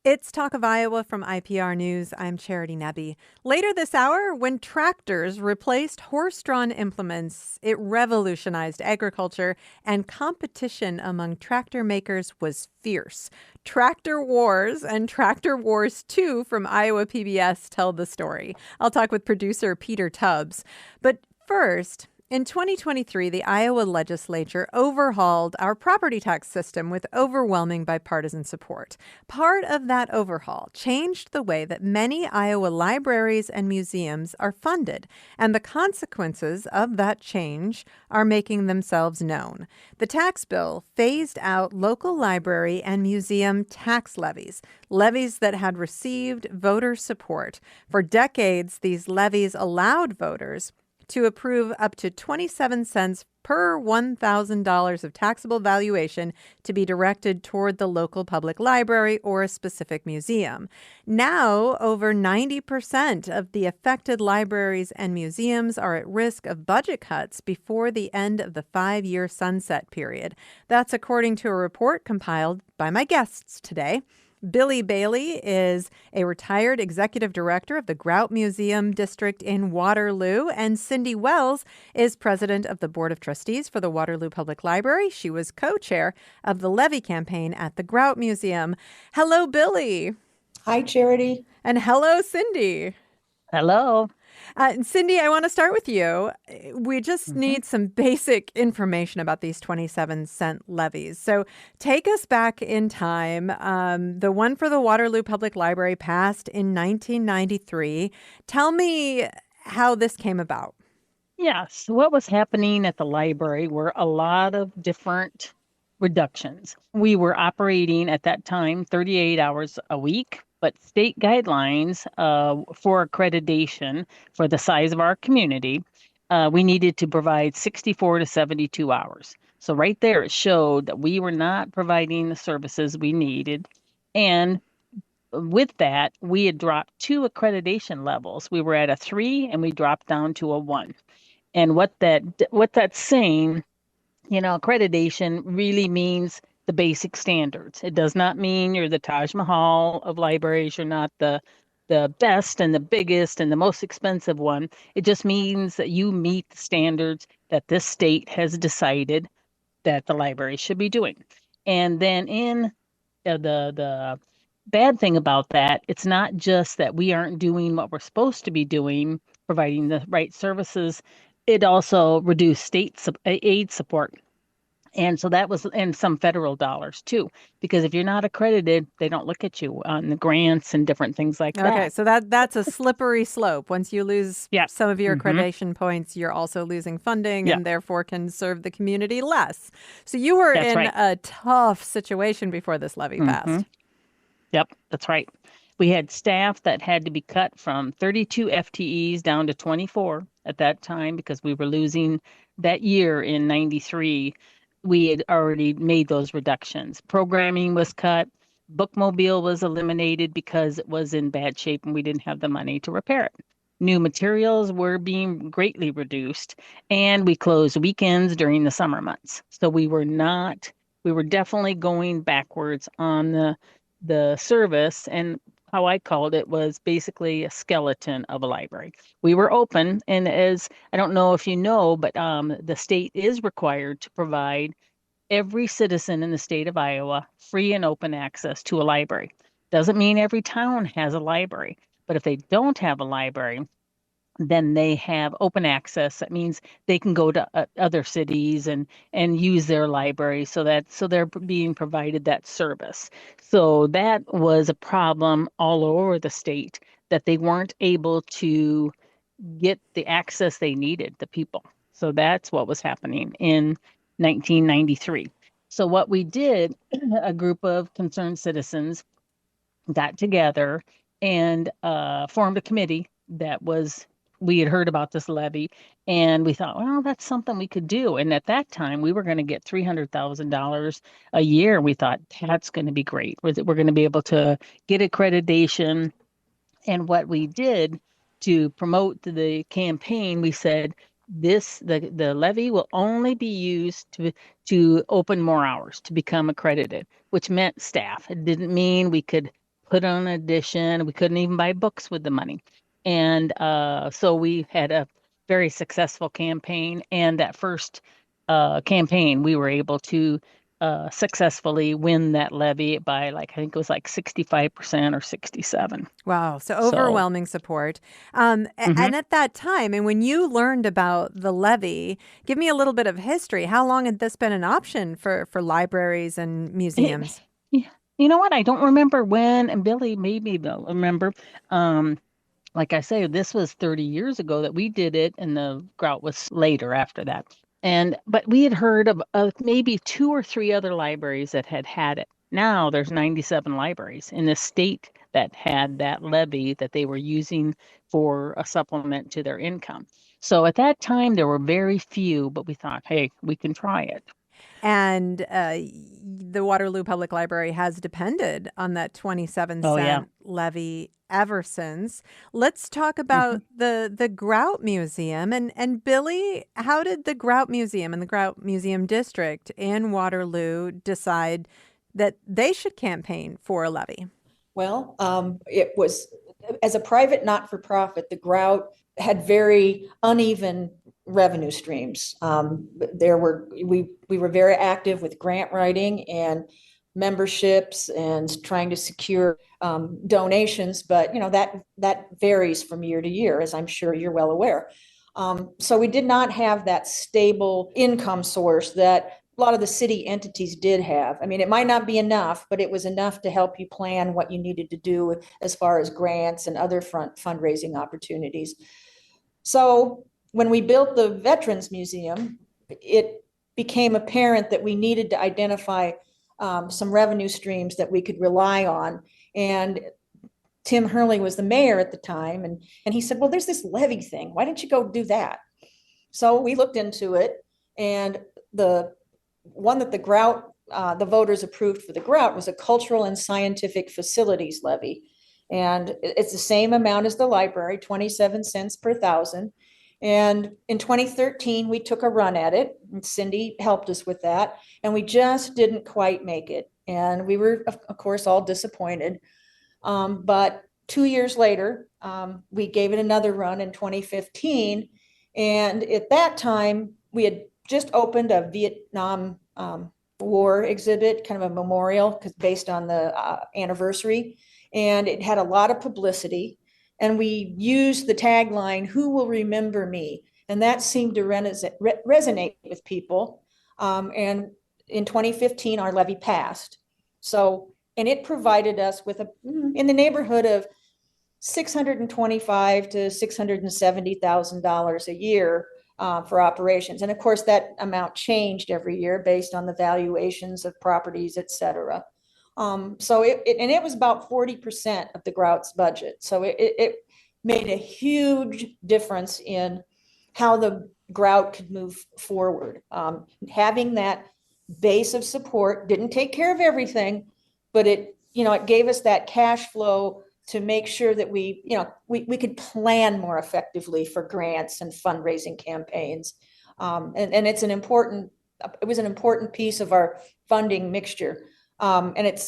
It's Talk of Iowa from IPR News. I'm Charity Nebbe. Later this hour, when tractors replaced horse-drawn implements, it revolutionized agriculture, and competition among tractor makers was fierce. Tractor Wars and Tractor Wars 2 from Iowa PBS tell the story. I'll talk with producer Peter Tubbs. But first, in 2023, the Iowa Legislature overhauled our property tax system with overwhelming bipartisan support. Part of that overhaul changed the way that many Iowa libraries and museums are funded, and the consequences of that change are making themselves known. The tax bill phased out local library and museum tax levies, levies that had received voter support. For decades, these levies allowed voters to approve up to 27 cents per $1,000 of taxable valuation to be directed toward the local public library or a specific museum. Now, over 90% of the affected libraries and museums are at risk of budget cuts before the end of the 5-year sunset period. That's according to a report compiled by my guests today. Billie Bailey is a retired executive director of the Grout Museum District in Waterloo, and Cindy Wells is president of the Board of Trustees for the Waterloo Public Library. She was co-chair of the levy campaign at the Grout Museum. Hello, Billie. Hi, Charity. And hello, Cindy. Hello. Cindy, I want to start with you. We just Mhm. need some basic information about these 27-cent levies. So take us back in time. The one for the Waterloo Public Library passed in 1993. Tell me how this came about. Yes, what was happening at the library were a lot of different reductions. We were operating at that time 38 hours a week, but state guidelines for accreditation for the size of our community, we needed to provide 64 to 72 hours. So right there, it showed that we were not providing the services we needed. And with that, we had dropped 2 accreditation levels. We were at a 3 and we dropped down to a 1. And what that's saying, accreditation really means the basic standards. It does not mean you're the Taj Mahal of libraries. You're not the best and the biggest and the most expensive one. It just means that you meet the standards that this state has decided that the library should be doing. And then in the bad thing about that, it's not just that we aren't doing what we're supposed to be doing, providing the right services. It also reduced state aid support. And so that was, and some federal dollars too, because if you're not accredited, they don't look at you on the grants and different things like Okay, that. so that's a slippery slope. Once you lose Yeah. some of your hmm accreditation points, you're also losing funding Yeah, and therefore can serve the community less. So you were that's in right. a tough situation before this levy hmm passed. Yep, that's right. We had staff that had to be cut from 32 FTEs down to 24 at that time because we were losing that year in 93. We had already made those reductions. Programming was cut. Bookmobile was eliminated because it was in bad shape and we didn't have the money to repair it. New materials were being greatly reduced, and we closed weekends during the summer months. So we were definitely going backwards on the service, and how I called it was basically a skeleton of a library. We were open, and as I don't know if you know, but the state is required to provide every citizen in the state of Iowa free and open access to a library. Doesn't mean every town has a library, but if they don't have a library, then they have open access. That means they can go to other cities and use their library, so they're being provided that service. So that was a problem all over the state, that they weren't able to get the access they needed, the people. So that's what was happening in 1993. So what we did, a group of concerned citizens got together and formed a committee that was, we had heard about this levy, and we thought, well, that's something we could do. And at that time, we were going to get $300,000 a year. We thought that's going to be great. We're going to be able to get accreditation. And what we did to promote the campaign, we said the levy will only be used to open more hours to become accredited, which meant staff. It didn't mean we could put on an edition. We couldn't even buy books with the money. And so we had a very successful campaign. And that first campaign, we were able to successfully win that levy by like, I think it was like 65% or 67. Wow. So So, overwhelming support. mhm. And at that time, and when you learned about the levy, give me a little bit of history. How long had this been an option for libraries and It, museums? yeah, you know what? I don't remember when, and Billy maybe they'll remember. Um, like I say, this was 30 years ago that we did it, and the grout was later after that. And but we had heard of maybe two or three other libraries that had it. Now there's 97 libraries in the state that had that levy that they were using for a supplement to their income. So at that time there were very few, but we thought, hey, we can try it. And the Waterloo Public Library has depended on that 27 Oh yeah. cent levy ever since. Let's talk Hmm. about the Grout Museum. And Billy, how did the Grout Museum and the Grout Museum District in Waterloo decide that they should campaign for a levy? Well, it was as a private not-for-profit, the Grout had very uneven revenue streams. We were very active with grant writing and memberships and trying to secure donations, but that varies from year to year, as I'm sure you're well aware. So we did not have that stable income source that a lot of the city entities did have. I mean, it might not be enough, but it was enough to help you plan what you needed to do as far as grants and other fundraising opportunities. So when we built the Veterans Museum, it became apparent that we needed to identify some revenue streams that we could rely on. And Tim Hurley was the mayor at the time, and he said, well, there's this levy thing. Why don't you go do that? So we looked into it, and the one that the voters approved for the Grout was a cultural and scientific facilities levy. And it's the same amount as the library, 27 cents per thousand. And in 2013, we took a run at it, and Cindy helped us with that. And we just didn't quite make it. And we were, of course, all disappointed. But 2 years later, we gave it another run in 2015. And at that time, we had just opened a Vietnam War exhibit, kind of a memorial, based on the anniversary. And it had a lot of publicity. And we used the tagline, "Who will remember me?" And that seemed to resonate with people. And in 2015, our levy passed. So, and it provided us with in the neighborhood of $625 to $670,000 a year for operations. And of course, that amount changed every year based on the valuations of properties, et cetera. So it was about 40% of the Grout's budget. So it made a huge difference in how the Grout could move forward. Having that base of support didn't take care of everything, but it gave us that cash flow to make sure that we could plan more effectively for grants and fundraising campaigns. And it was an important piece of our funding mixture. And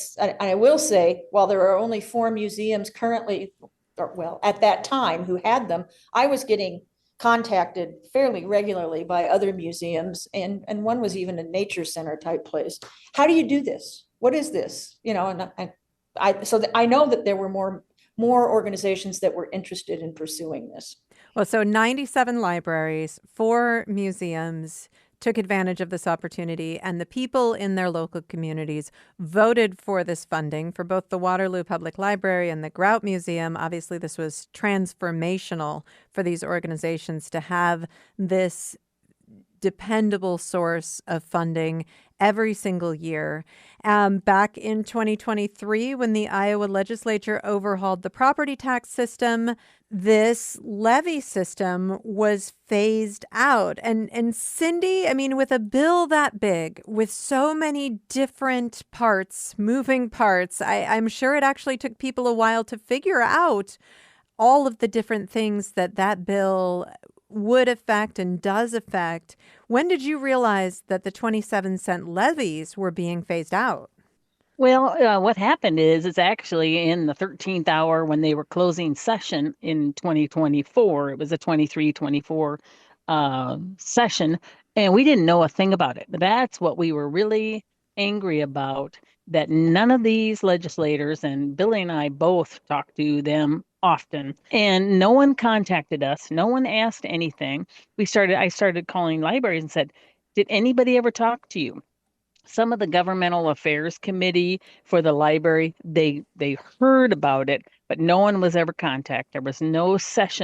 I will say, while there are only 4 museums currently, or well, at that time, who had them, I was getting contacted fairly regularly by other museums, and one was even a nature center type place. How do you do this? What is this? I know that there were more organizations that were interested in pursuing this. Well, so 97 libraries, 4 museums took advantage of this opportunity, and the people in their local communities voted for this funding for both the Waterloo Public Library and the Grout Museum. Obviously, this was transformational for these organizations to have this dependable source of funding every single year. Back in 2023, when the Iowa Legislature overhauled the property tax system, this levy system was phased out. And Cindy, I mean, with a bill that big, with so many different parts, moving parts, I'm sure it actually took people a while to figure out all of the different things that bill would affect and does affect. When did you realize that the 27 cent levies were being phased out? Well, what happened is it's actually in the 13th hour when they were closing session in 2024. It was a 23-24 session, and we didn't know a thing about it. But that's what we were really angry about, that none of these legislators, and Billy and I both talked to them often, and no one contacted us. No one asked anything. I started calling libraries and said, did anybody ever talk to you? Some of the governmental affairs committee for the library, they heard about it, but no one was ever contacted. There was no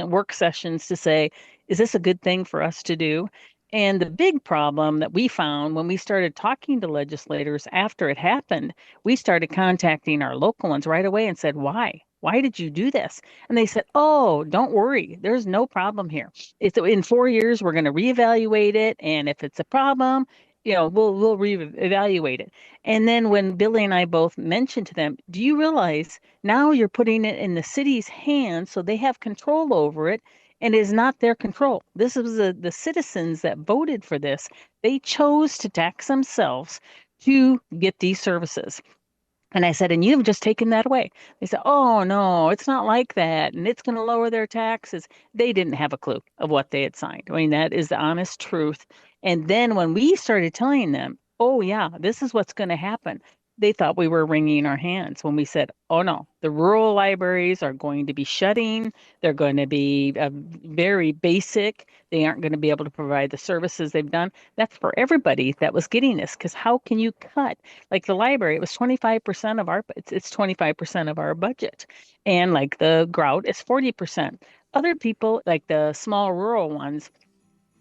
work sessions to say, is this a good thing for us to do? And the big problem that we found when we started talking to legislators after it happened, we started contacting our local ones right away and said, why did you do this? And they said, oh, don't worry, there's no problem here. It's in 4 years we're going to reevaluate it, and if it's a problem, we'll reevaluate it. And then when Billy and I both mentioned to them, do you realize now you're putting it in the city's hands, so they have control over it, and it is not their control. This was the citizens that voted for this. They chose to tax themselves to get these services. And I said, and you've just taken that away. They said, oh, no, it's not like that. And it's going to lower their taxes. They didn't have a clue of what they had signed. I mean, that is the honest truth. And then when we started telling them, oh, yeah, this is what's going to happen, they thought we were wringing our hands when we said, oh, no, the rural libraries are going to be shutting. They're going to be very basic. They aren't going to be able to provide the services they've done. That's for everybody that was getting this, because how can you cut? Like the library, it was 25% of it's 25% of our budget. And like the Grout is 40%. Other people, like the small rural ones,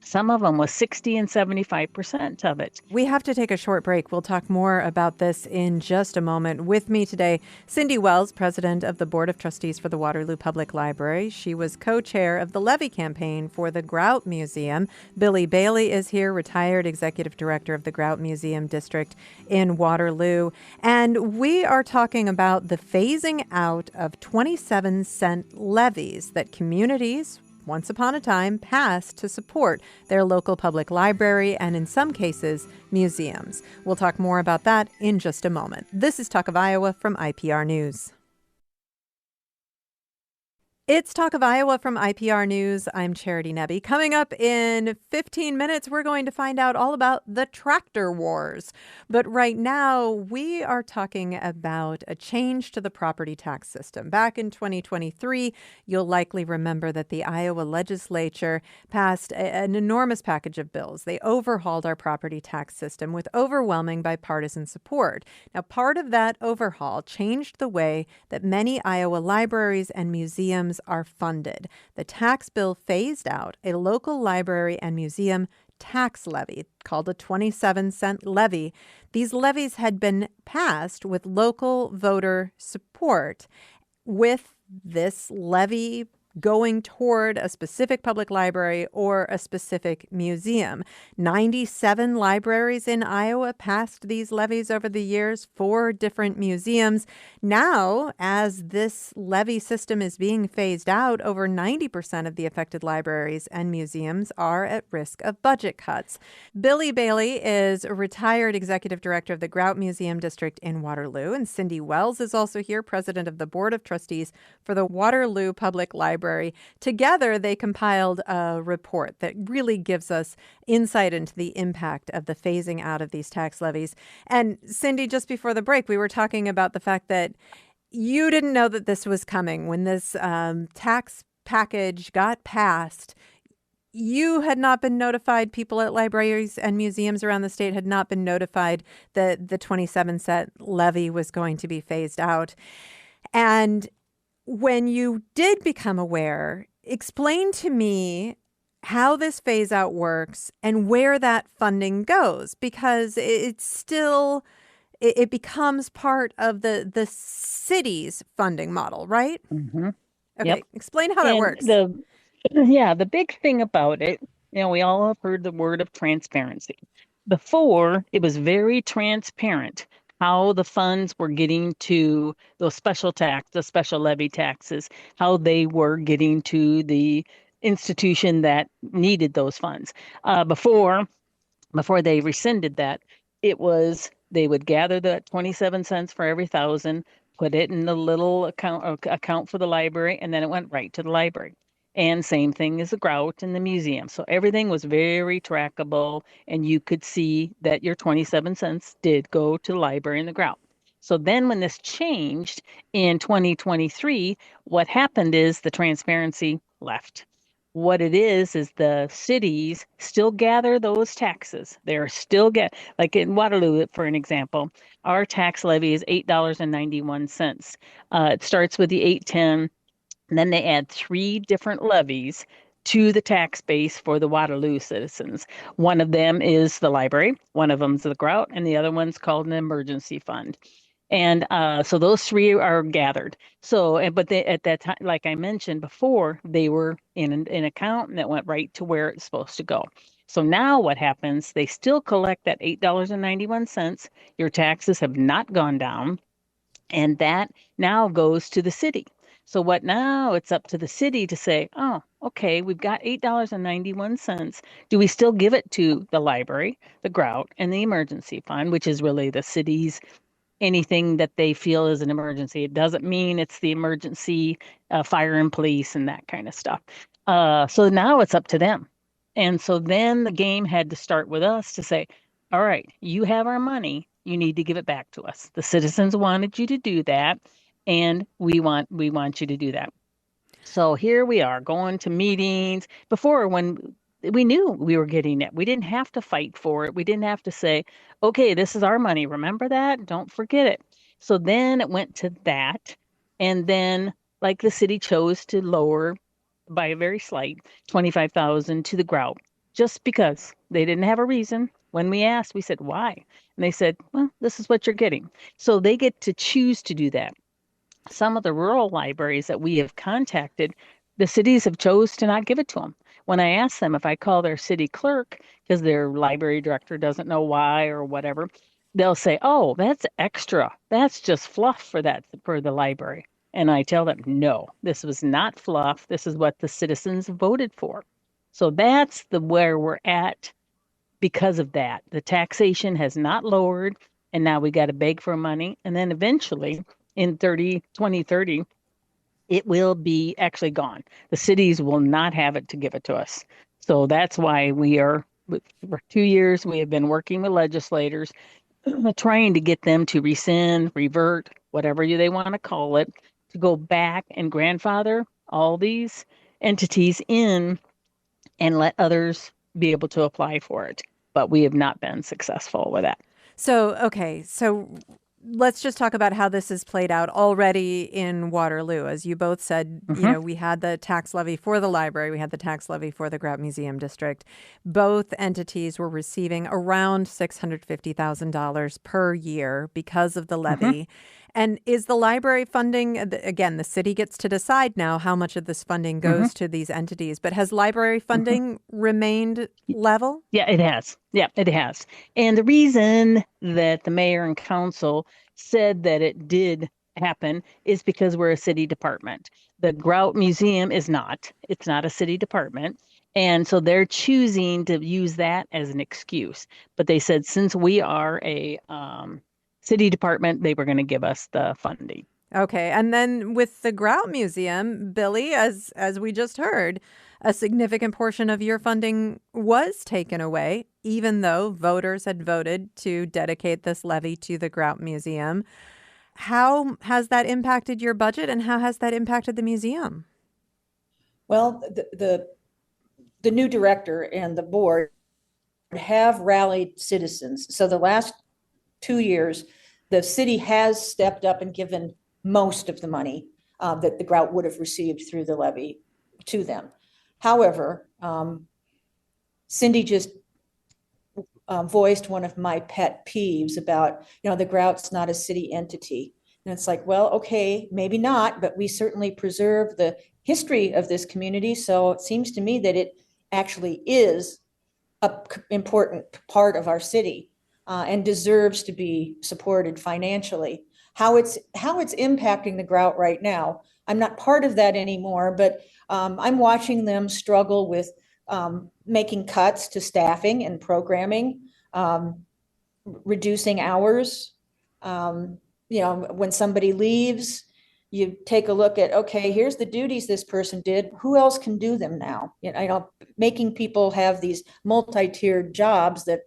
some of them was 60 and 75% of it. We have to take a short break. We'll talk more about this in just a moment. With me today, Cindy Wells, president of the Board of Trustees for the Waterloo Public Library. She was co-chair of the levy campaign for the Grout Museum. Billie Bailey is here, retired executive director of the Grout Museum District in Waterloo. And we are talking about the phasing out of 27-cent levies that communities once upon a time passed to support their local public library and, in some cases, museums. We'll talk more about that in just a moment. This is Talk of Iowa from IPR News. It's Talk of Iowa from IPR News. I'm Charity Nebbe. Coming up in 15 minutes, we're going to find out all about the tractor wars. But right now, we are talking about a change to the property tax system. Back in 2023, you'll likely remember that the Iowa Legislature passed an enormous package of bills. They overhauled our property tax system with overwhelming bipartisan support. Now, part of that overhaul changed the way that many Iowa libraries and museums are funded. The tax bill phased out a local library and museum tax levy called a 27-cent levy. These levies had been passed with local voter support. With this levy going toward a specific public library or a specific museum. 97 libraries in Iowa passed these levies over the years for different museums. Now, as this levy system is being phased out, over 90% of the affected libraries and museums are at risk of budget cuts. Billie Bailey is a retired executive director of the Grout Museum District in Waterloo, and Cindy Wells is also here, president of the Board of Trustees for the Waterloo Public Library. Together, they compiled a report that really gives us insight into the impact of the phasing out of these tax levies. And Cindy, just before the break, we were talking about the fact that you didn't know that this was coming when this tax package got passed. You had not been notified. People at libraries and museums around the state had not been notified that the 27-cent levy was going to be phased out. And when you did become aware, explain to me how this phase out works and where that funding goes, because it becomes part of the city's funding model, right? Mm-hmm. Okay, Yep. Explain how that works. The big thing about it, we all have heard the word of transparency. Before, it was very transparent how the funds were getting to those the special levy taxes, how they were getting to the institution that needed those funds. Before they rescinded that, it was They would gather the 27 cents for every 1,000, put it in the little account for the library, and then it went right to the library. And same thing as the grout and the museum. So everything was very trackable, and you could see that your 27 cents did go to the library and the grout. So then when this changed in 2023, what happened is the transparency left. What it is the cities still gather those taxes. They're still like in Waterloo, for an example, our tax levy is $8.91. It starts with the 810, and then they add 3 different levies to the tax base for the Waterloo citizens. One of them is the library, one of them is the grout, and the other one's called an emergency fund. And so those 3 are gathered. So, but they, at that time, like I mentioned before, they were in an account that went right to where it's supposed to go. So now what happens, they still collect that $8.91. Your taxes have not gone down, and that now goes to the city. So what now? It's up to the city to say, oh, okay, we've got $8.91. Do we still give it to the library, the grout, and the emergency fund, which is really the city's anything that they feel is an emergency? It doesn't mean it's the emergency fire and police and that kind of stuff. So now it's up to them. And so then the game had to start with us to say, all right, you have our money. You need to give it back to us. The citizens wanted you to do that, and we want you to do that. So here we are going to meetings. Before, when we knew we were getting it, we didn't have to fight for it. We didn't have to say, okay, this is our money. Remember that? Don't forget it. So then it went to that. And then, like, the city chose to lower by a very slight 25,000 to the grout, just because they didn't have a reason. When we asked, we said, why? And they said, well, this is what you're getting. So they get to choose to do that. Some of the rural libraries that we have contacted, the cities have chose to not give it to them. When I ask them, if I call their city clerk because their library director doesn't know why or whatever, they'll say, oh, that's extra. That's just fluff for the library. And I tell them, no, this was not fluff. This is what the citizens voted for. So that's where we're at because of that. The taxation has not lowered, and now we got to beg for money. And then eventually in 2030, it will be actually gone. The cities will not have it to give it to us. So that's why for 2 years, we have been working with legislators, trying to get them to rescind, revert, whatever they want to call it, to go back and grandfather all these entities in and let others be able to apply for it. But we have not been successful with that. So, okay. So let's just talk about how this has played out already in Waterloo. As you both said, we had the tax levy for the library. We had the tax levy for the Grout Museum District. Both entities were receiving around $650,000 per year because of the levy. And is the library funding, again, the city gets to decide now how much of this funding goes to these entities, but has library funding remained level? Yeah, it has. Yeah, it has. And the reason that the mayor and council said that it did happen is because we're a city department. The Grout Museum is not. It's not a city department. And so they're choosing to use that as an excuse. But they said since we are a city department, they were going to give us the funding. Okay. And then with the Grout Museum, Billie, as we just heard, a significant portion of your funding was taken away, even though voters had voted to dedicate this levy to the Grout Museum. How has that impacted your budget, and how has that impacted the museum? Well, the new director and the board have rallied citizens. So the last 2 years, the city has stepped up and given most of the money that the Grout would have received through the levy to them. However, Cindy just voiced one of my pet peeves about, the Grout's not a city entity. And it's like, well, okay, maybe not, but we certainly preserve the history of this community. So it seems to me that it actually is an important part of our city. And deserves to be supported financially. How it's impacting the Grout right now, I'm not part of that anymore, but I'm watching them struggle with making cuts to staffing and programming, reducing hours. When somebody leaves, you take a look at, okay, here's the duties this person did. Who else can do them now? Making people have these multi-tiered jobs that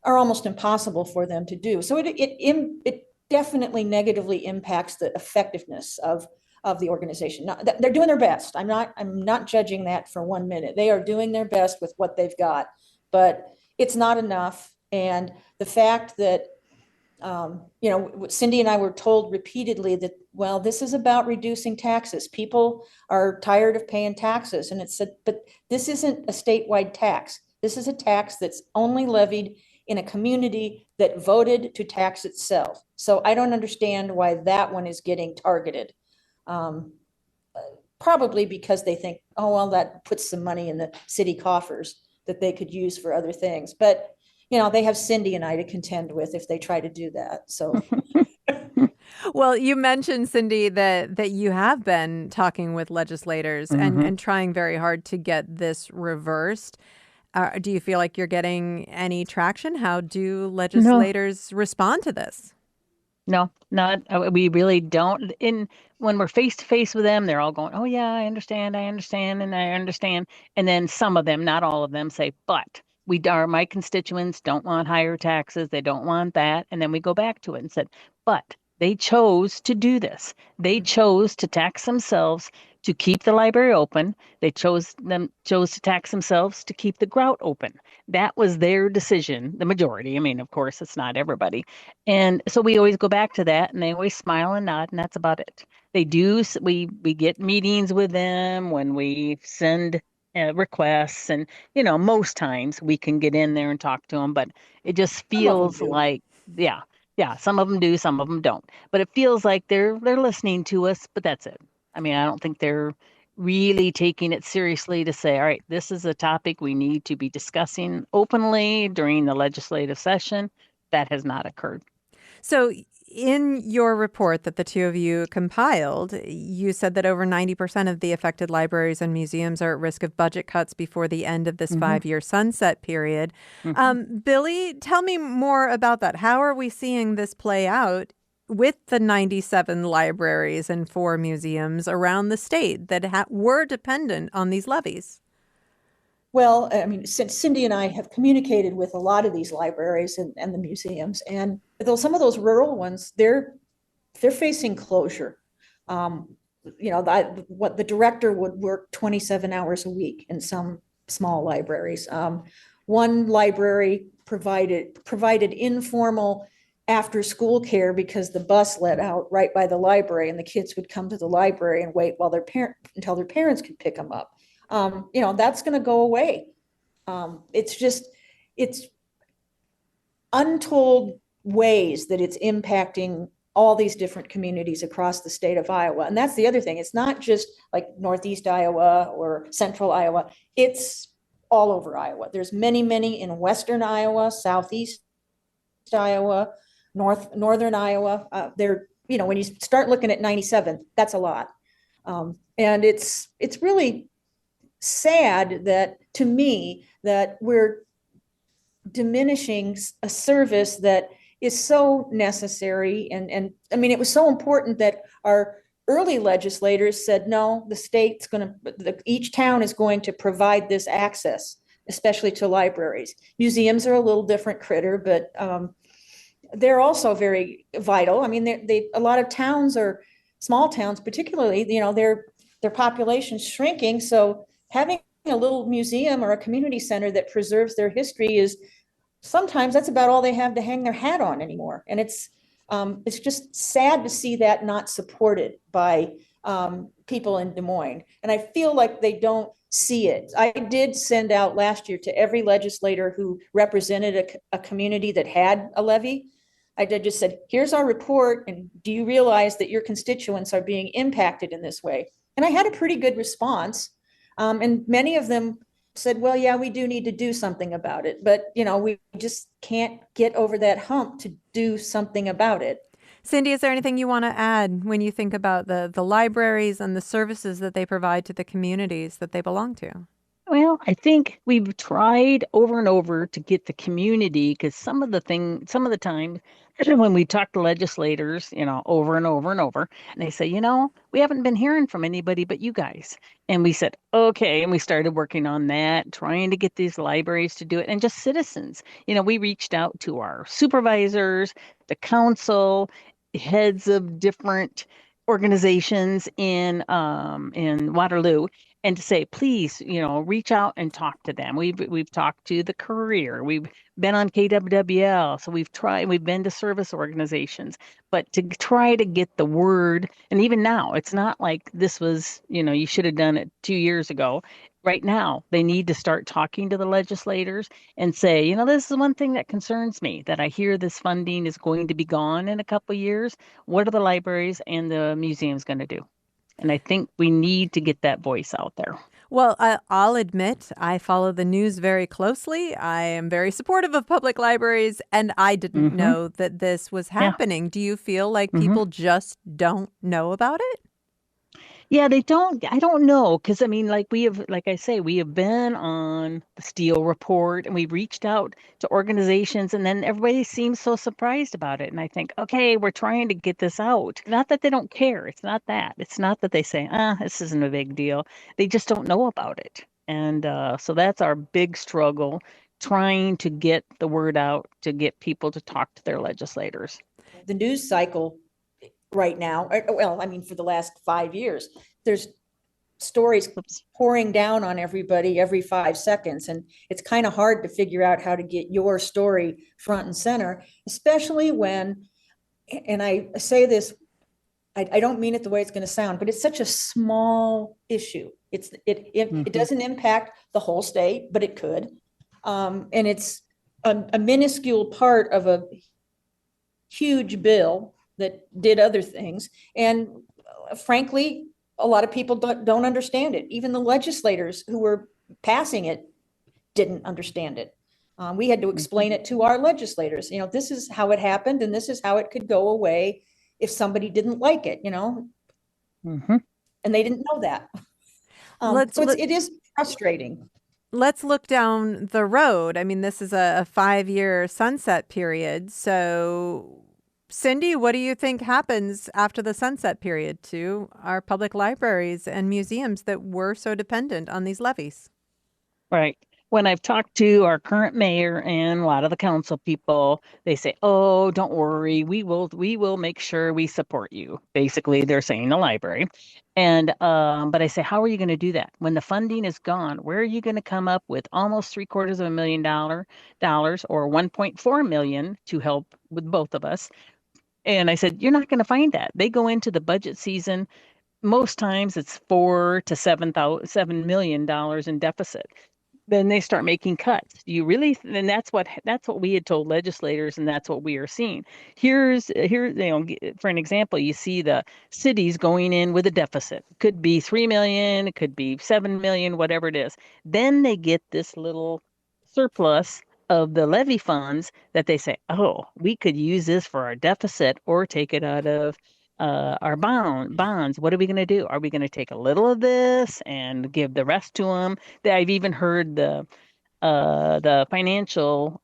are almost impossible for them to do. So it definitely negatively impacts the effectiveness of the organization. Now, they're doing their best. I'm not judging that for 1 minute. They are doing their best with what they've got, but it's not enough. And the fact that Cindy and I were told repeatedly that, well, this is about reducing taxes. People are tired of paying taxes. And it said, but this isn't a statewide tax. This is a tax that's only levied in a community that voted to tax itself. So I don't understand why that one is getting targeted. Probably because they think, oh, well, that puts some money in the city coffers that they could use for other things. But they have Cindy and I to contend with if they try to do that. So, well, you mentioned, Cindy, that you have been talking with legislators and trying very hard to get this reversed. Do you feel like you're getting any traction? How do legislators respond to this? No, not. We really don't. When we're face to face with them, they're all going, "Oh yeah, I understand, and I understand." And then some of them, not all of them, say, "But my constituents don't want higher taxes. They don't want that." And then we go back to it and said, "But they chose to do this. They chose to tax themselves to keep the library open. They chose to tax themselves to keep the Grout open. That was their decision, the majority. I mean, of course, it's not everybody. And so we always go back to that, and they always smile and nod, and that's about it. They do. We get meetings with them when we send requests, and most times we can get in there and talk to them, but it just feels like, yeah, some of them do, some of them don't. But it feels like they're listening to us, but that's it. I mean, I don't think they're really taking it seriously to say, all right, this is a topic we need to be discussing openly during the legislative session. That has not occurred. So in your report that the two of you compiled, you said that over 90% of the affected libraries and museums are at risk of budget cuts before the end of this 5-year sunset period. Billie, tell me more about that. How are we seeing this play out with the 97 libraries and 4 museums around the state that were dependent on these levies? Well, I mean, since Cindy and I have communicated with a lot of these libraries and the museums, and though some of those rural ones, they're facing closure. What the director would work 27 hours a week in some small libraries. One library provided informal after school care because the bus let out right by the library, and the kids would come to the library and wait while until their parents could pick them up. That's going to go away. It's untold ways that it's impacting all these different communities across the state of Iowa. And that's the other thing. It's not just like Northeast Iowa or Central Iowa. It's all over Iowa. There's many, many in Western Iowa, Southeast Iowa, Northern Iowa. When you start looking at 97, that's a lot. And it's really sad that, to me, that we're diminishing a service that is so necessary. And I mean, it was so important that our early legislators said, no, each town is going to provide this access, especially to libraries. Museums are a little different critter, but they're also very vital. I mean, a lot of towns, or small towns particularly, their population's shrinking. So having a little museum or a community center that preserves their history is sometimes that's about all they have to hang their hat on anymore. And it's just sad to see that not supported by people in Des Moines. And I feel like they don't see it. I did send out last year to every legislator who represented a community that had a levy. I just said, here's our report, and do you realize that your constituents are being impacted in this way? And I had a pretty good response. And many of them said, well, yeah, we do need to do something about it. But, we just can't get over that hump to do something about it. Cindy, is there anything you want to add when you think about the libraries and the services that they provide to the communities that they belong to? Well, Well, I think we've tried over and over to get the community, because some of the time when we talk to legislators, over and over and over, and they say, we haven't been hearing from anybody but you guys. And we said, okay. And we started working on that, trying to get these libraries to do it, and just citizens. We reached out to our supervisors, the council, heads of different organizations in Waterloo, and to say, please, reach out and talk to them. We've talked to the Courier, we've been on KWWL, so we've been to service organizations, but to try to get the word. And even now, it's not like this was, you should have done it 2 years ago. Right now, they need to start talking to the legislators and say, this is one thing that concerns me, that I hear this funding is going to be gone in a couple of years. What are the libraries and the museums going to do? And I think we need to get that voice out there. Well, I'll admit I follow the news very closely. I am very supportive of public libraries, and I didn't Mm-hmm. know that this was Yeah. happening. Do you feel like Mm-hmm. people just don't know about it? Yeah, they don't. I don't know, because I mean, like I say, we have been on the Steele report, and we've reached out to organizations, and then everybody seems so surprised about it. And I think, okay, we're trying to get this out. Not that they don't care. It's not that. It's not that they say, this isn't a big deal. They just don't know about it. And so that's our big struggle, trying to get the word out, to get people to talk to their legislators. The news cycle right now, well, I mean, for the last 5 years, there's stories Oops. pouring down on everybody every 5 seconds. And it's kind of hard to figure out how to get your story front and center, especially when, and I say this, I don't mean it the way it's going to sound, but it's such a small issue. It doesn't impact the whole state, but it could. And it's a minuscule part of a huge bill that did other things. And frankly, a lot of people don't understand it. Even the legislators who were passing it didn't understand it. We had to explain it to our legislators. This is how it happened, and this is how it could go away if somebody didn't like it, Mm-hmm. and they didn't know that. It is frustrating. Let's look down the road. I mean, this is a 5-year sunset period. So, Cindy, what do you think happens after the sunset period to our public libraries and museums that were so dependent on these levies? Right. When I've talked to our current mayor and a lot of the council people, they say, "Oh, don't worry. We will make sure we support you." Basically, they're saying the library. And but I say, "How are you going to do that? When the funding is gone, where are you going to come up with almost $750,000 or 1.4 million to help with both of us?" And I said, "You're not going to find that. They go into the budget season, most times it's $4 to $7 million in deficit. Then they start making cuts. You really, and that's what we had told legislators, and that's what we are seeing. For an example, you see the cities going in with a deficit. Could be 3 million, it could be 7 million, whatever it is. Then they get this little surplus of the levy funds that they say, oh, we could use this for our deficit or take it out of our bonds. What are we going to do? Are we going to take a little of this and give the rest to them? I've even heard the financial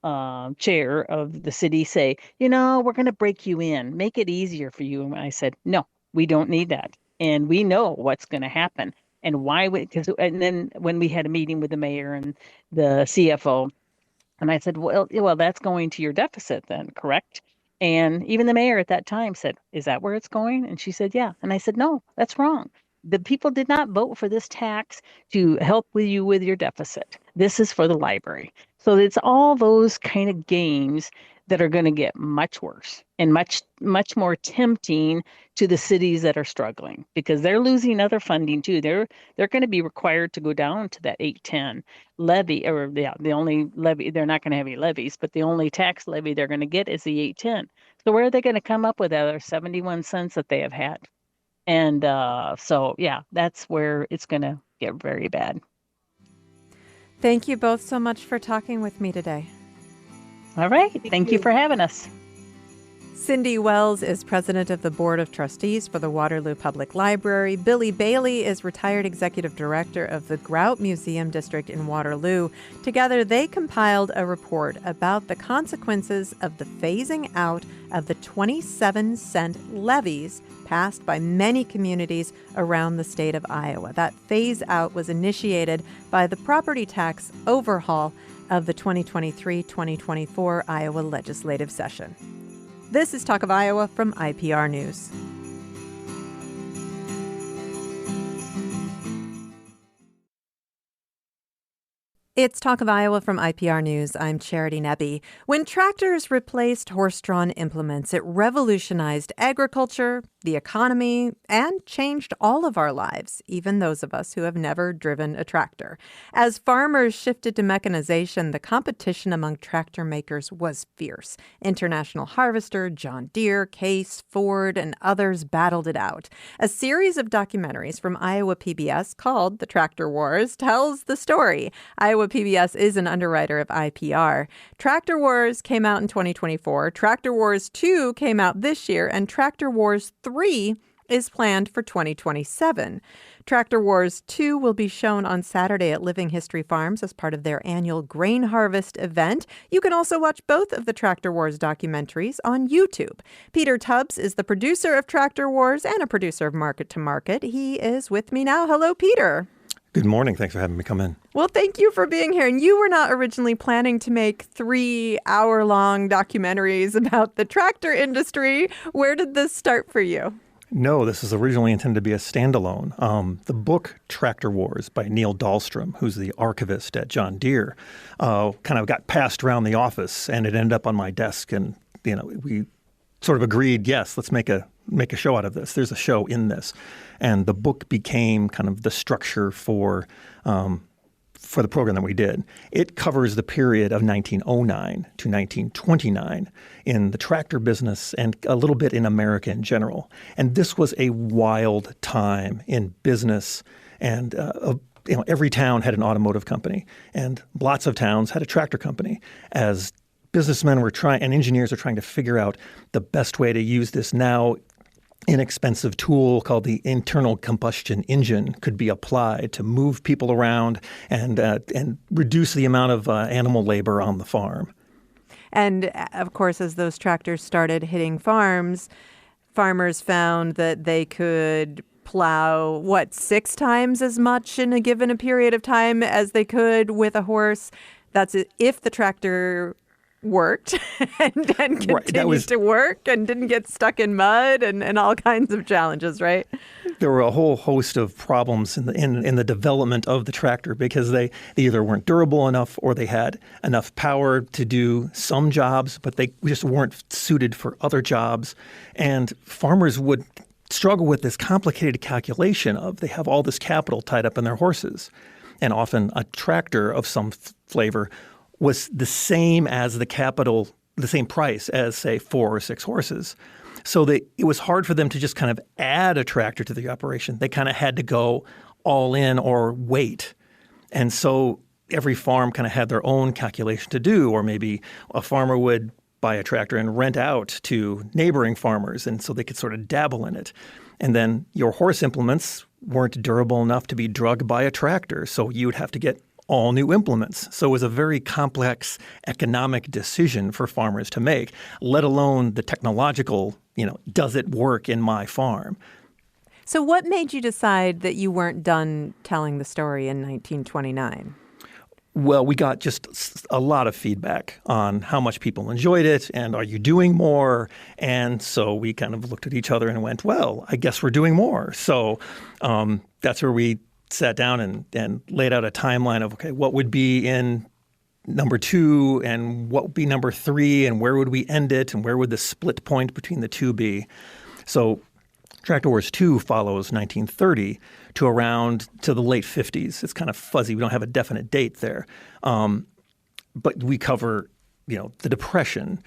chair of the city say, we're going to break you in, make it easier for you. And I said, no, we don't need that, and we know what's going to happen. And why? And then when we had a meeting with the mayor and the CFO, and I said, well, that's going to your deficit then, correct? And even the mayor at that time said, is that where it's going? And she said, yeah. And I said, no, that's wrong. The people did not vote for this tax to help with you with your deficit. This is for the library. So it's all those kind of games that are going to get much worse and much, much more tempting to the cities that are struggling, because they're losing other funding too. They're going to be required to go down to that 810 levy, or the only levy, they're not going to have any levies, but the only tax levy they're going to get is the 810. So where are they going to come up with that other 71 cents that they have had? And so, yeah, that's where it's going to get very bad. Thank you both so much for talking with me today. All right. Thank you for having us. Cindy Wells is president of the Board of Trustees for the Waterloo Public Library. Billie Bailey is retired executive director of the Grout Museum District in Waterloo. Together, they compiled a report about the consequences of the phasing out of the 27-cent levies passed by many communities around the state of Iowa. That phase out was initiated by the property tax overhaul of the 2023-2024 Iowa legislative session. This is Talk of Iowa from IPR News. It's Talk of Iowa from IPR News. I'm Charity Nebbe. When tractors replaced horse-drawn implements, it revolutionized agriculture, the economy, and changed all of our lives, even those of us who have never driven a tractor. As farmers shifted to mechanization, the competition among tractor makers was fierce. International Harvester, John Deere, Case, Ford, and others battled it out. A series of documentaries from Iowa PBS called The Tractor Wars tells the story. Iowa PBS is an underwriter of IPR. Tractor Wars came out in 2024. Tractor Wars 2 came out this year, and Tractor Wars 3 is planned for 2027. Tractor Wars 2 will be shown on Saturday at Living History Farms as part of their annual grain harvest event. You can also watch both of the Tractor Wars documentaries on YouTube. Peter Tubbs is the producer of Tractor Wars and a producer of Market to Market. He is with me now. Hello, Peter. Good morning. Thanks for having me come in. Well, thank you for being here. And you were not originally planning to make 3-hour-long documentaries about the tractor industry. Where did this start for you? No, this was originally intended to be a standalone. The book Tractor Wars by Neil Dahlstrom, who's the archivist at John Deere, kind of got passed around the office, and it ended up on my desk. And we sort of agreed, yes, let's make a show out of this. There's a show in this. And the book became kind of the structure for the program that we did. It covers the period of 1909 to 1929 in the tractor business and a little bit in America in general. And this was a wild time in business, and every town had an automotive company, and lots of towns had a tractor company. As businessmen were trying and engineers are trying to figure out the best way to use this now inexpensive tool called the internal combustion engine could be applied to move people around and reduce the amount of animal labor on the farm. And of course, as those tractors started hitting farms, farmers found that they could plow, 6 times as much in a given period of time as they could with a horse. That's if the tractor worked and continued to work and didn't get stuck in mud and all kinds of challenges, right? There were a whole host of problems in the development of the tractor because they either weren't durable enough or they had enough power to do some jobs, but they just weren't suited for other jobs. And farmers would struggle with this complicated calculation of they have all this capital tied up in their horses. And often a tractor of some flavor was the same as the same price as, say, 4 or 6 horses. So it was hard for them to just kind of add a tractor to the operation. They kind of had to go all in or wait. And so every farm kind of had their own calculation to do, or maybe a farmer would buy a tractor and rent out to neighboring farmers, and so they could sort of dabble in it. And then your horse implements weren't durable enough to be drugged by a tractor, so you would have to get all new implements. So it was a very complex economic decision for farmers to make, let alone the technological, does it work in my farm? So what made you decide that you weren't done telling the story in 1929? Well, we got just a lot of feedback on how much people enjoyed it and are you doing more? And so we kind of looked at each other and went, well, I guess we're doing more. So that's where we sat down and laid out a timeline of, okay, what would be in number 2 and what would be number 3 and where would we end it and where would the split point between the two be? So Tractor Wars 2 follows 1930 to the late 50s. It's kind of fuzzy. We don't have a definite date there. But we cover, the Depression,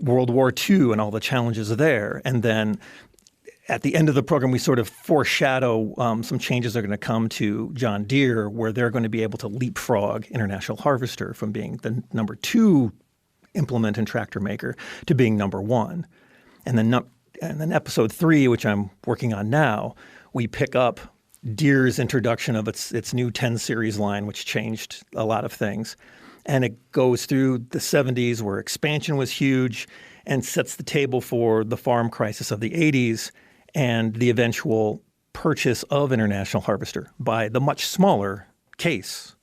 World War II and all the challenges there. And then at the end of the program, we sort of foreshadow some changes that are going to come to John Deere, where they're going to be able to leapfrog International Harvester from being the number 2 implement and tractor maker to being number 1. And then episode 3, which I'm working on now, we pick up Deere's introduction of its new 10 series line, which changed a lot of things. And it goes through the 70s where expansion was huge and sets the table for the farm crisis of the 80s and the eventual purchase of International Harvester by the much smaller Case.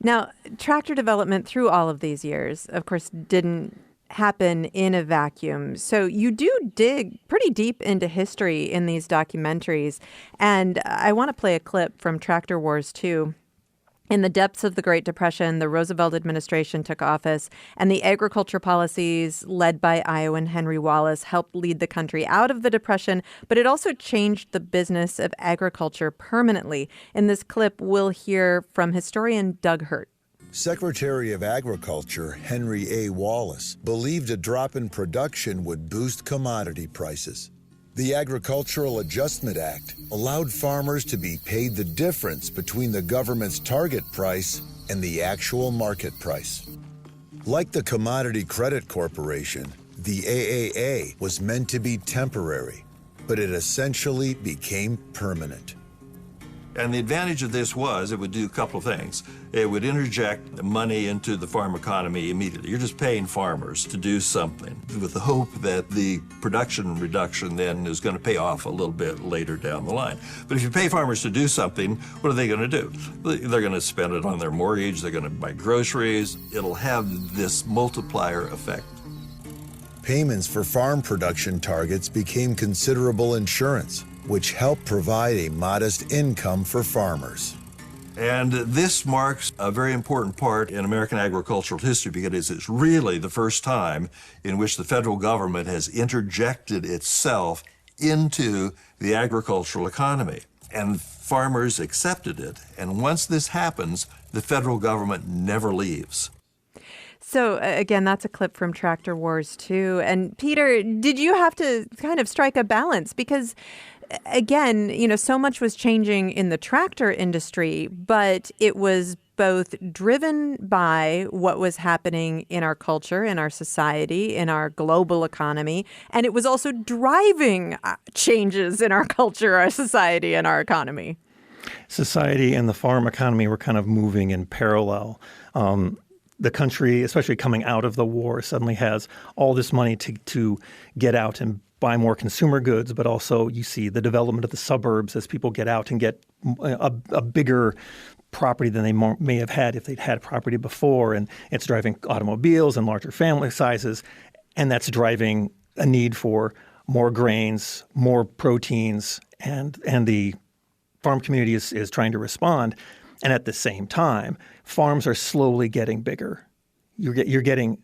Now, tractor development through all of these years, of course, didn't happen in a vacuum. So you do dig pretty deep into history in these documentaries. And I want to play a clip from Tractor Wars 2. In the depths of the Great Depression, the Roosevelt administration took office, and the agriculture policies led by Iowan Henry Wallace helped lead the country out of the Depression, but it also changed the business of agriculture permanently. In this clip, we'll hear from historian Doug Hurt. Secretary of Agriculture Henry A. Wallace believed a drop in production would boost commodity prices. The Agricultural Adjustment Act allowed farmers to be paid the difference between the government's target price and the actual market price. Like the Commodity Credit Corporation, the AAA was meant to be temporary, but it essentially became permanent. And the advantage of this was it would do a couple of things. It would interject money into the farm economy immediately. You're just paying farmers to do something with the hope that the production reduction then is going to pay off a little bit later down the line. But if you pay farmers to do something, what are they going to do? They're going to spend it on their mortgage. They're going to buy groceries. It'll have this multiplier effect. Payments for farm production targets became considerable insurance, which helped provide a modest income for farmers. And this marks a very important part in American agricultural history because it's really the first time in which the federal government has interjected itself into the agricultural economy. And farmers accepted it. And once this happens, the federal government never leaves. So, again, that's a clip from Tractor Wars 2. And Peter, did you have to kind of strike a balance? Because again, so much was changing in the tractor industry, but it was both driven by what was happening in our culture, in our society, in our global economy, and it was also driving changes in our culture, our society, and our economy. Society and the farm economy were kind of moving in parallel. The country, especially coming out of the war, suddenly has all this money to get out and buy more consumer goods, but also you see the development of the suburbs as people get out and get a bigger property than they may have had if they'd had property before. And it's driving automobiles and larger family sizes. And that's driving a need for more grains, more proteins, and the farm community is trying to respond. And at the same time, farms are slowly getting bigger. You're getting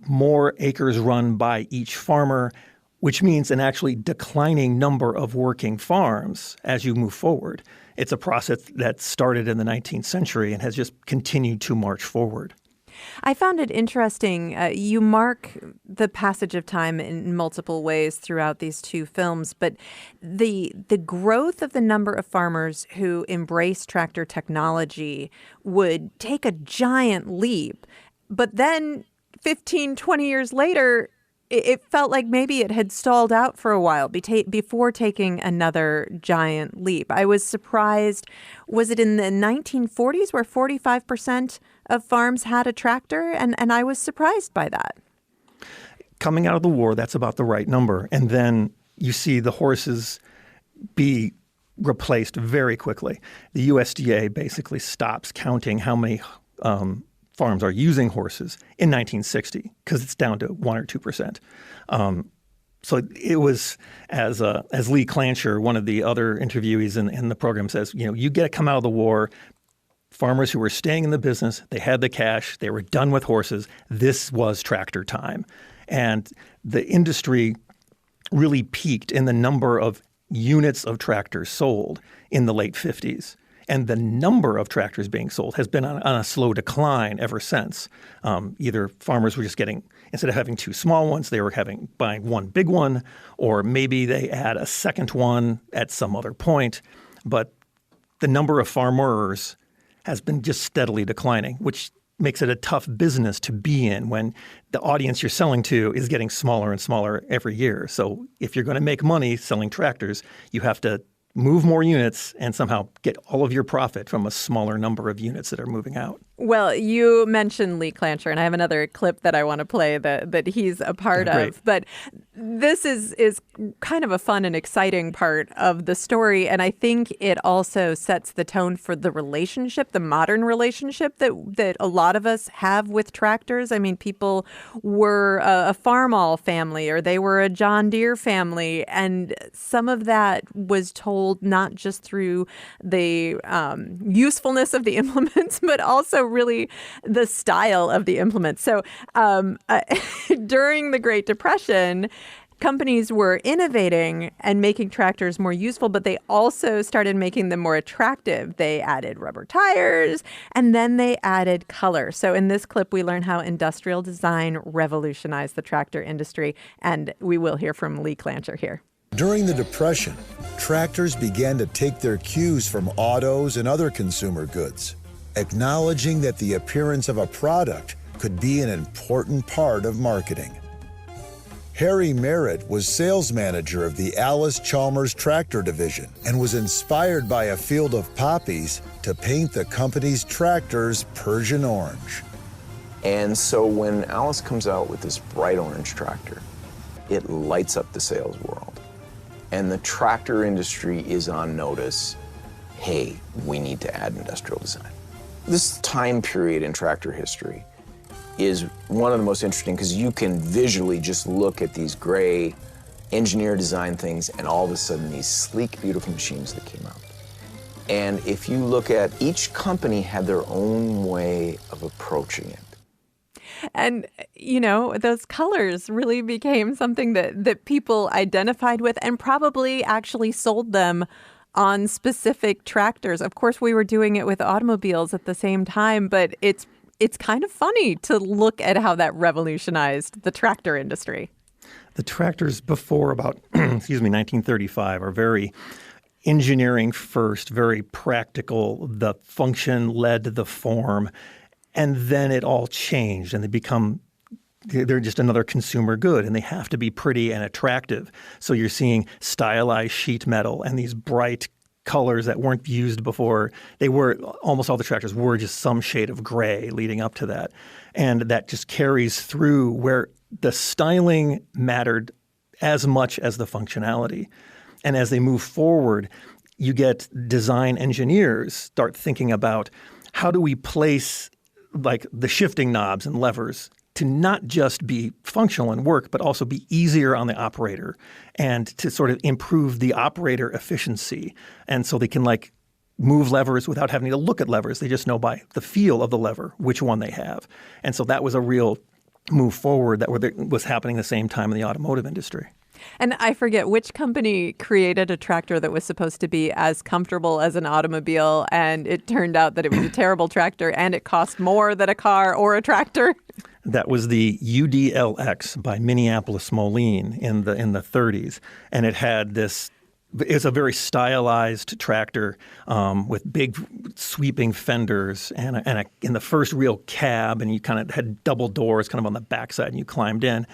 more acres run by each farmer, which means an actually declining number of working farms as you move forward. It's a process that started in the 19th century and has just continued to march forward. I found it interesting. You mark the passage of time in multiple ways throughout these two films, but the growth of the number of farmers who embrace tractor technology would take a giant leap. But then 15, 20 years later, it felt like maybe it had stalled out for a while before taking another giant leap. I was surprised. Was it in the 1940s where 45% of farms had a tractor? And I was surprised by that. Coming out of the war, that's about the right number. And then you see the horses be replaced very quickly. The USDA basically stops counting how many farms are using horses in 1960 because it's down to 1 or 2%. So it was, as Lee Clancher, one of the other interviewees in the program says, you get to come out of the war, farmers who were staying in the business, they had the cash, they were done with horses. This was tractor time. And the industry really peaked in the number of units of tractors sold in the late 50s. And the number of tractors being sold has been on a slow decline ever since. Either farmers were just instead of having two small ones, they were buying one big one, or maybe they add a second one at some other point. But the number of farmers has been just steadily declining, which makes it a tough business to be in when the audience you're selling to is getting smaller and smaller every year. So if you're going to make money selling tractors, you have to move more units and somehow get all of your profit from a smaller number of units that are moving out. Well, you mentioned Lee Clancher, and I have another clip that I want to play that he's a part of. But this is kind of a fun and exciting part of the story, and I think it also sets the tone for the relationship, the modern relationship that a lot of us have with tractors. I mean, people were a Farmall family, or they were a John Deere family, and some of that was told not just through the usefulness of the implements, but also really the style of the implements. So during the Great Depression, companies were innovating and making tractors more useful, but they also started making them more attractive. They added rubber tires, and then they added color. So in this clip, we learn how industrial design revolutionized the tractor industry, and we will hear from Lee Clancher here. During the Depression, tractors began to take their cues from autos and other consumer goods, acknowledging that the appearance of a product could be an important part of marketing. Harry Merritt was sales manager of the Alice Chalmers Tractor Division and was inspired by a field of poppies to paint the company's tractors Persian orange. And so when Alice comes out with this bright orange tractor, it lights up the sales world. And the tractor industry is on notice. Hey, we need to add industrial design. This time period in tractor history is one of the most interesting because you can visually just look at these gray engineer design things and all of a sudden these sleek, beautiful machines that came out. And if you look at each company had their own way of approaching it. And, you know, those colors really became something that people identified with and probably actually sold them on specific tractors. Of course, we were doing it with automobiles at the same time, but it's kind of funny to look at how that revolutionized the tractor industry. The tractors before about, 1935 are very engineering first, very practical. The function led the form, and then it all changed, and they're just another consumer good, and they have to be pretty and attractive. So you're seeing stylized sheet metal and these bright colors that weren't used before. Almost all the tractors were just some shade of gray leading up to that. And that just carries through where the styling mattered as much as the functionality. And as they move forward, you get design engineers start thinking about how do we place like the shifting knobs and levers to not just be functional and work, but also be easier on the operator and to sort of improve the operator efficiency. And so they can like move levers without having to look at levers. They just know by the feel of the lever which one they have. And so that was a real move forward that was happening the same time in the automotive industry. And I forget which company created a tractor that was supposed to be as comfortable as an automobile, and it turned out that it was a terrible tractor and it cost more than a car or a tractor. That was the UDLX by Minneapolis Moline in the 30s, and it had this. It's a very stylized tractor with big sweeping fenders and in the first real cab, and you kind of had double doors kind of on the backside, and you climbed in.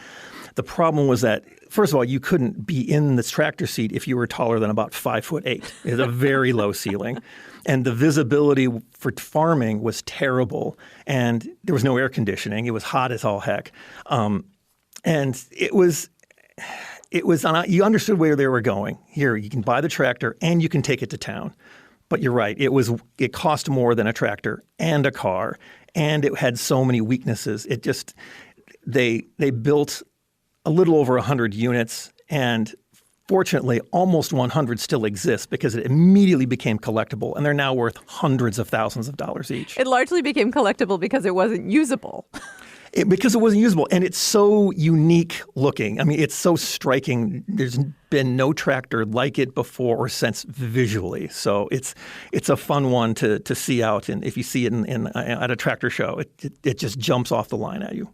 The problem was that, first of all, you couldn't be in this tractor seat if you were taller than about 5'8". It had a very low ceiling. And the visibility for farming was terrible. And there was no air conditioning. It was hot as all heck. And it was you understood where they were going. Here, you can buy the tractor and you can take it to town. But you're right. It cost more than a tractor and a car. And it had so many weaknesses. They built a little over 100 units, and fortunately, almost 100 still exist because it immediately became collectible, and they're now worth hundreds of thousands of dollars each. It largely became collectible because it wasn't usable. Because it wasn't usable, and it's so unique looking. I mean, it's so striking. There's been no tractor like it before or since visually. So it's a fun one to see out, and if you see it at a tractor show, it just jumps off the line at you.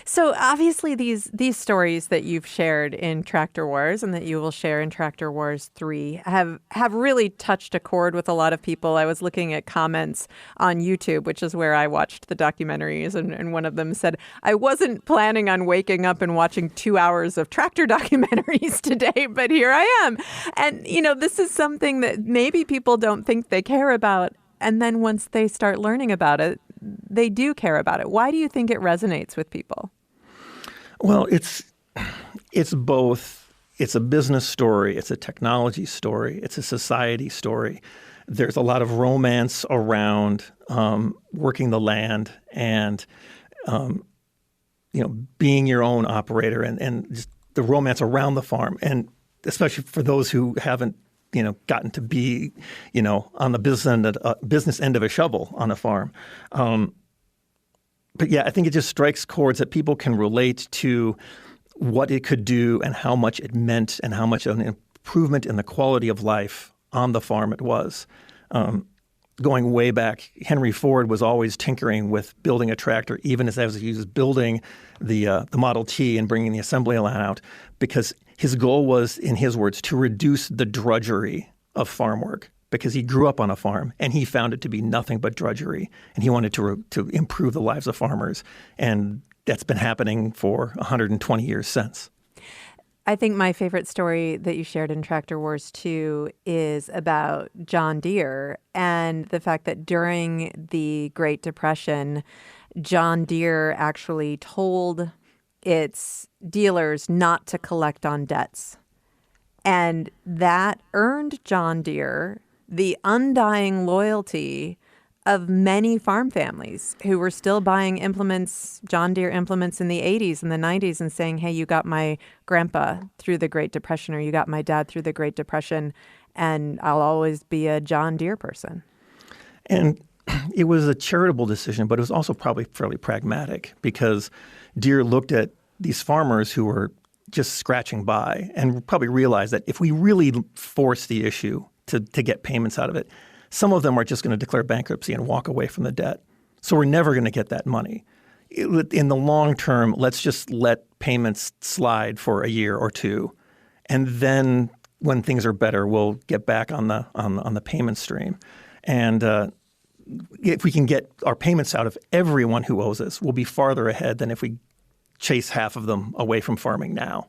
So obviously these stories that you've shared in Tractor Wars and that you will share in Tractor Wars 3 have really touched a chord with a lot of people. I was looking at comments on YouTube, which is where I watched the documentaries, and one of them said, "I wasn't planning on waking up and watching 2 hours of tractor documentaries today, but here I am." And, this is something that maybe people don't think they care about. And then once they start learning about it, they do care about it. Why do you think it resonates with people? Well, it's both. It's a business story. It's a technology story. It's a society story. There's a lot of romance around working the land and being your own operator and just the romance around the farm. And especially for those who haven't gotten to be, on the business end of a shovel on a farm. But yeah, I think it just strikes chords that people can relate to what it could do and how much it meant and how much of an improvement in the quality of life on the farm it was. Going way back, Henry Ford was always tinkering with building a tractor, even as he was building the Model T and bringing the assembly line out, because his goal was, in his words, to reduce the drudgery of farm work, because he grew up on a farm and he found it to be nothing but drudgery, and he wanted to improve the lives of farmers. And that's been happening for 120 years since. I think my favorite story that you shared in Tractor Wars 2 is about John Deere and the fact that during the Great Depression, John Deere actually told its dealers not to collect on debts. And that earned John Deere the undying loyalty of many farm families who were still buying implements, John Deere implements in the 80s and the 90s, and saying, "Hey, you got my grandpa through the Great Depression, or you got my dad through the Great Depression, and I'll always be a John Deere person." And it was a charitable decision, but it was also probably fairly pragmatic, because Deere looked at these farmers who were just scratching by and probably realized that if we really force the issue to get payments out of it, some of them are just going to declare bankruptcy and walk away from the debt. So we're never going to get that money. In the long term, let's just let payments slide for a year or two. And then when things are better, we'll get back on the payment stream. And if we can get our payments out of everyone who owes us, we'll be farther ahead than if we chase half of them away from farming now.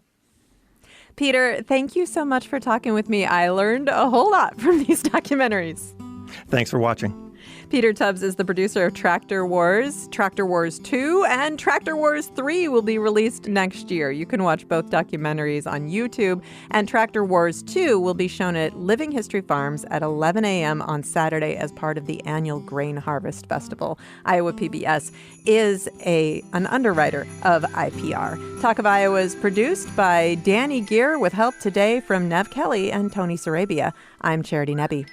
Peter, thank you so much for talking with me. I learned a whole lot from these documentaries. Thanks for watching. Peter Tubbs is the producer of Tractor Wars. Tractor Wars 2 and Tractor Wars 3 will be released next year. You can watch both documentaries on YouTube. And Tractor Wars 2 will be shown at Living History Farms at 11 a.m. on Saturday as part of the annual Grain Harvest Festival. Iowa PBS is an underwriter of IPR. Talk of Iowa is produced by Danny Gear with help today from Nev Kelly and Tony Sarabia. I'm Charity Nebbe.